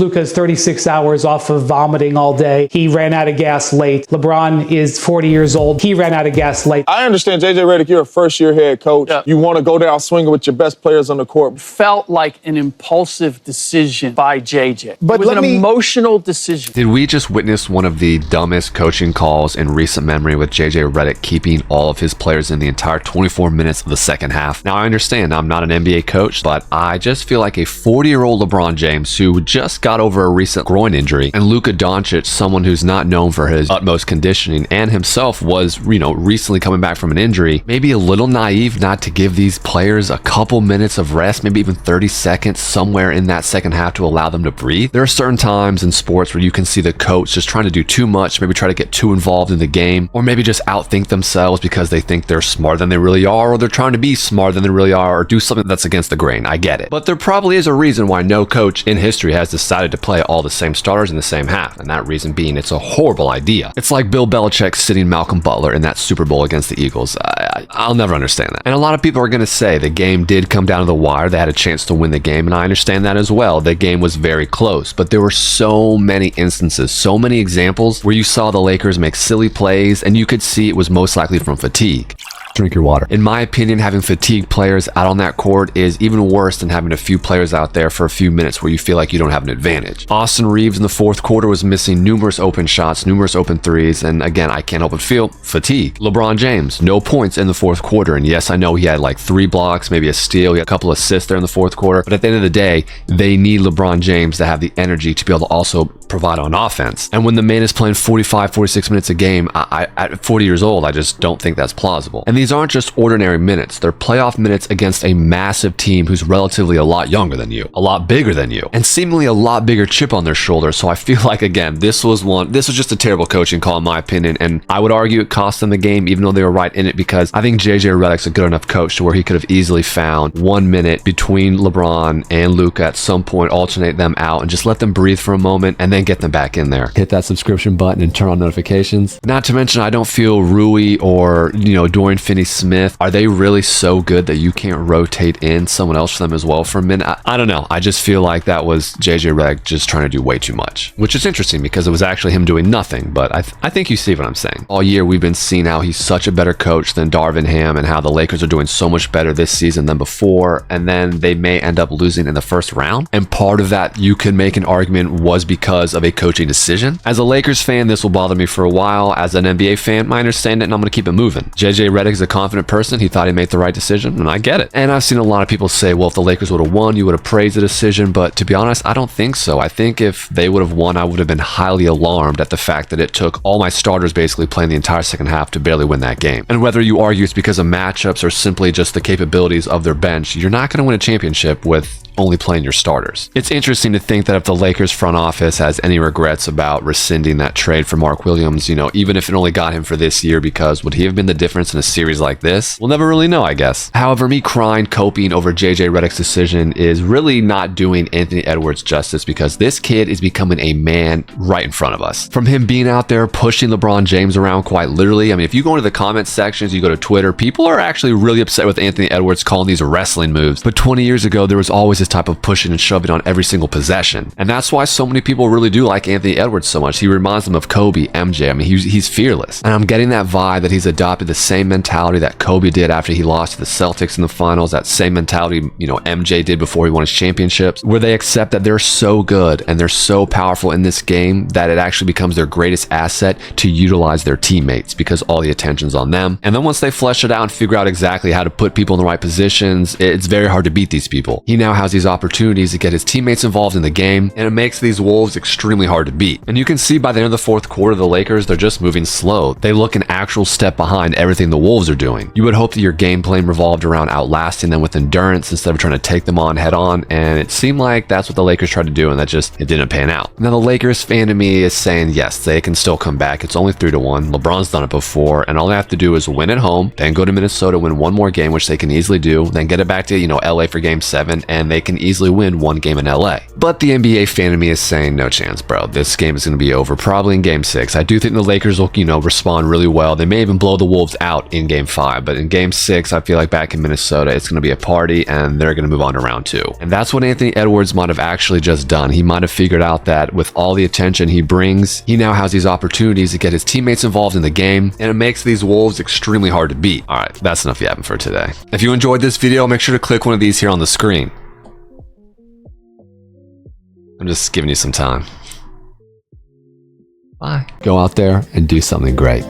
Luka's 36 hours off of vomiting all day. He ran out of gas late. LeBron is 40 years old. He ran out of gas late. I understand, JJ Reddick, you're a first-year head coach. Yeah. You want to go down swinging with your best players on the court. Felt like an impulsive decision by JJ. But it was an emotional decision. Did we just witness one of the dumbest coaching calls in recent memory with JJ Reddick keeping all of his players in the entire 24 minutes of the second half? Now, I understand I'm not an NBA coach, but I just feel like a 40-year-old LeBron James who just got over a recent groin injury, and Luka Doncic, someone who's not known for his utmost conditioning and himself was, recently coming back from an injury, maybe a little naive not to give these players a couple minutes of rest, maybe even 30 seconds somewhere in that second half to allow them to breathe. There are certain times in sports where you can see the coach just trying to do too much, maybe try to get too involved in the game, or maybe just outthink themselves because they think they're smarter than they really are, or they're trying to be smarter than they really are, or do something that's against the grain. I get it. But there probably is a reason why no coach in history has decided to play all the same starters in the same half, and that reason being it's a horrible idea. It's like Bill Belichick sitting Malcolm Butler in that Super Bowl against the Eagles. I'll never understand that. And a lot of people are going to say the game did come down to the wire. They had a chance to win the game, and I understand that as well. The game was very close, but there were so many instances, so many examples where you saw the Lakers make silly plays, and you could see it was most likely from fatigue. Drink your water. In my opinion, having fatigued players out on that court is even worse than having a few players out there for a few minutes where you feel like you don't have an advantage. Austin Reeves in the fourth quarter was missing numerous open shots, numerous open threes, and again, I can't help but feel fatigue. LeBron James, no points in the fourth quarter, and yes, I know he had like 3 blocks, maybe a steal, he had a couple assists there in the fourth quarter, but at the end of the day, they need LeBron James to have the energy to be able to also provide on offense. And when the man is playing 45, 46 minutes a game, at 40 years old, I just don't think that's plausible. And these aren't just ordinary minutes. They're playoff minutes against a massive team who's relatively a lot younger than you, a lot bigger than you, and seemingly a lot bigger chip on their shoulder. So I feel like, again, this was just a terrible coaching call in my opinion, and I would argue it cost them the game even though they were right in it, because I think JJ Redick's a good enough coach to where he could have easily found 1 minute between LeBron and Luka at some point, alternate them out and just let them breathe for a moment and then get them back in there. Hit that subscription button and turn on notifications. Not to mention, I don't feel Rui or, Dorian Finney-Smith, are they really so good that you can't rotate in someone else for them as well for a minute? I don't know. I just feel like that was JJ Redick just trying to do way too much, which is interesting because it was actually him doing nothing, but I think you see what I'm saying. All year we've been seeing how he's such a better coach than Darvin Ham and how the Lakers are doing so much better this season than before, and then they may end up losing in the first round. And part of that, you could make an argument, was because of a coaching decision. As a Lakers fan, this will bother me for a while. As an NBA fan, I understand it and I'm going to keep it moving. JJ Redick is a confident person. He thought he made the right decision, and I get it. And I've seen a lot of people say, well, if the Lakers would have won, you would have praised the decision. But to be honest, I don't think so. I think if they would have won, I would have been highly alarmed at the fact that it took all my starters basically playing the entire second half to barely win that game. And whether you argue it's because of matchups or simply just the capabilities of their bench, you're not going to win a championship with only playing your starters. It's interesting to think that if the Lakers front office has any regrets about rescinding that trade for Mark Williams, even if it only got him for this year, because would he have been the difference in a series like this? We'll never really know, I guess. However, me crying, coping over JJ Redick's decision is really not doing Anthony Edwards justice, because this kid is becoming a man right in front of us. From him being out there pushing LeBron James around quite literally. I mean, if you go into the comment sections, you go to Twitter, people are actually really upset with Anthony Edwards calling these wrestling moves. But 20 years ago, there was always this type of pushing and shoving on every single possession. And that's why so many people really do like Anthony Edwards so much. He reminds them of Kobe, MJ. I mean, he's fearless. And I'm getting that vibe that he's adopted the same mentality that Kobe did after he lost to the Celtics in the finals, that same mentality, MJ did before he won his championships, where they accept that they're so good and they're so powerful in this game that it actually becomes their greatest asset to utilize their teammates because all the attention's on them. And then once they flesh it out and figure out exactly how to put people in the right positions, it's very hard to beat these people. He now has these opportunities to get his teammates involved in the game, and it makes these Wolves extremely hard to beat. And you can see by the end of the fourth quarter, the Lakers, they're just moving slow. They look an actual step behind everything the Wolves are doing. You would hope that your game plan revolved around outlasting them with endurance instead of trying to take them on head on, and it seemed like that's what the Lakers tried to do, and it didn't pan out. Now the Lakers fan to me is saying, yes, they can still come back. It's only 3-1. LeBron's done it before, and all they have to do is win at home, then go to Minnesota, win one more game, which they can easily do, then get it back to, LA for game 7, and they they can easily win one game in LA. But the NBA fan in me is saying, no chance, bro. This game is going to be over probably in game 6. I do think the Lakers will, respond really well. They may even blow the Wolves out in game 5, but in game 6, I feel like back in Minnesota, it's going to be a party and they're going to move on to round 2. And that's what Anthony Edwards might have actually just done. He might have figured out that with all the attention he brings, he now has these opportunities to get his teammates involved in the game, and it makes these Wolves extremely hard to beat. All right, that's enough yapping for today. If you enjoyed this video, make sure to click one of these here on the screen. I'm just giving you some time. Bye. Go out there and do something great.